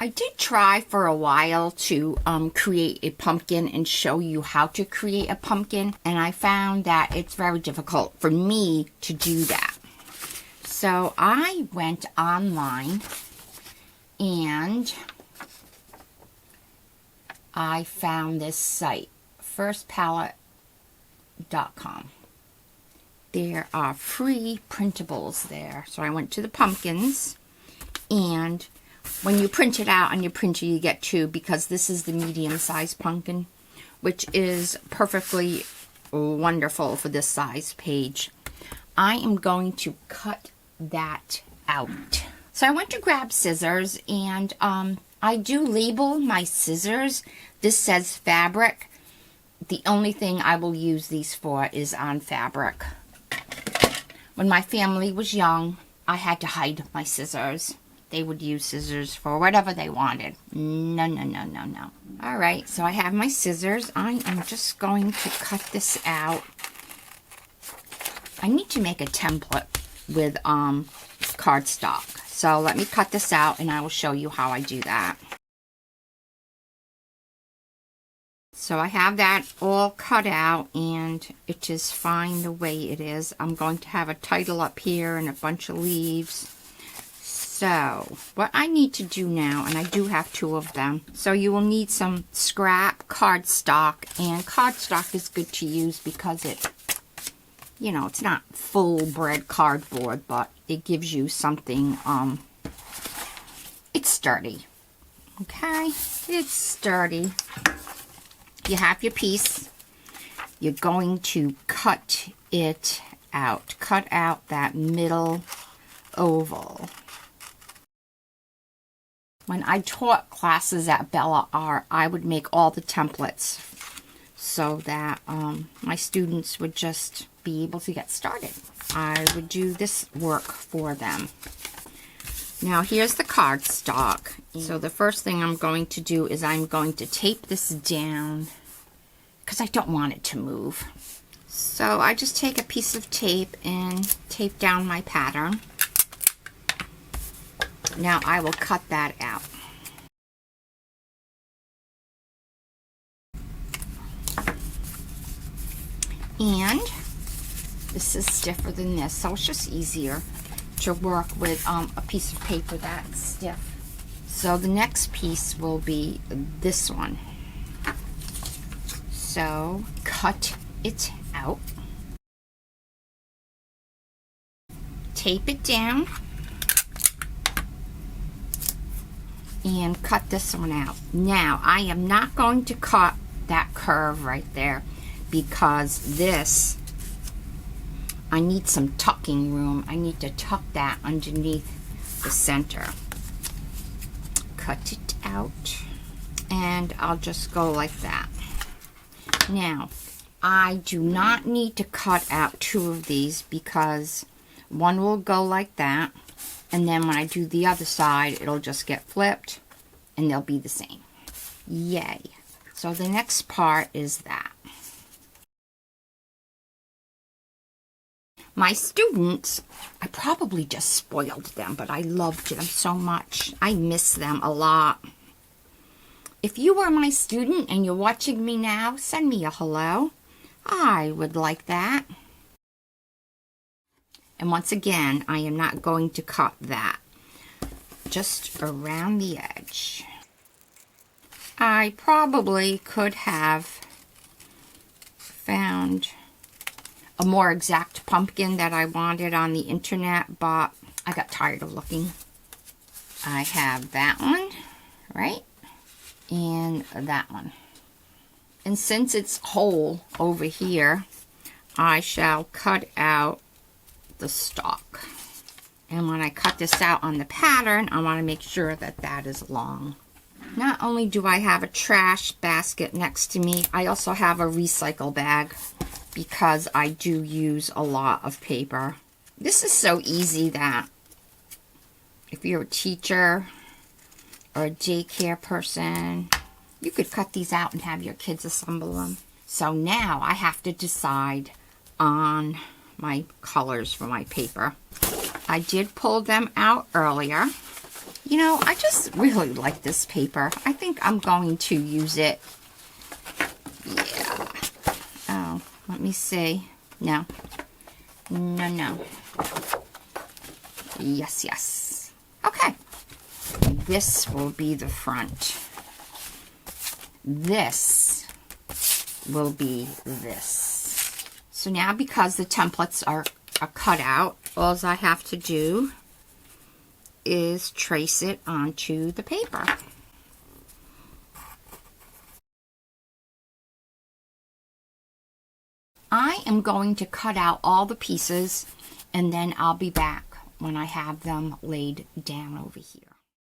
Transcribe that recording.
I did try for a while to create a pumpkin and show you how to create a pumpkin, and I found that it's very difficult for me to do that. So I went online and I found this site, firstpalette.com. There are free printables there. So I went to the pumpkins, and when you print it out on your printer, you get two, because this is the medium-sized pumpkin, which is perfectly wonderful for this size page. I am going to cut that out. So I went to grab scissors, and I do label my scissors. This says fabric. The only thing I will use these for is on fabric. When my family was young, I had to hide my scissors. They would use scissors for whatever they wanted. No, no, no, no, no. All right, so I have my scissors. I am just going to cut this out. I need to make a template with cardstock. So let me cut this out and I will show you how I do that. So I have that all cut out, and it is fine the way it is. I'm going to have a title up here and a bunch of leaves. So what I need to do now, and I do have two of them, so you will need some scrap cardstock, and cardstock is good to use because it, you know, it's not full bred cardboard, but it gives you something, it's sturdy. Okay, it's sturdy. You have your piece. You're going to cut it out. Cut out that middle oval. When I taught classes at Bella Art, I would make all the templates so that my students would just be able to get started. I would do this work for them. Now here's the cardstock. So the first thing I'm going to do is I'm going to tape this down because I don't want it to move. So I just take a piece of tape and tape down my pattern. Now I will cut that out. And this is stiffer than this, so it's just easier to work with a piece of paper that's stiff. So the next piece will be this one. So cut it out. Tape it down. And cut this one out. Now, I am not going to cut that curve right there because this, I need some tucking room. I need to tuck that underneath the center. Cut it out, and I'll just go like that. Now, I do not need to cut out two of these because one will go like that, and then when I do the other side, it'll just get flipped, and they'll be the same. Yay. So the next part is that. My students, I probably just spoiled them, but I loved them so much. I miss them a lot. If you were my student and you're watching me now, send me a hello. I would like that. And once again, I am not going to cut that. Just around the edge. I probably could have found a more exact pumpkin that I wanted on the internet, but I got tired of looking. I have that one, right? And that one. And since it's whole over here, I shall cut out the stalk. And when I cut this out on the pattern, I want to make sure that that is long. Not only do I have a trash basket next to me, I also have a recycle bag because I do use a lot of paper. This is so easy that if you're a teacher or a daycare person, you could cut these out and have your kids assemble them. So now I have to decide on my colors for my paper. I did pull them out earlier. You know, I just really like this paper. I think I'm going to use it. Yeah. Oh, let me see. No. No, no. Yes, yes. Okay. This will be the front. This will be this. So now, because the templates are cut out, all I have to do is trace it onto the paper. I am going to cut out all the pieces, and then I'll be back when I have them laid down over here.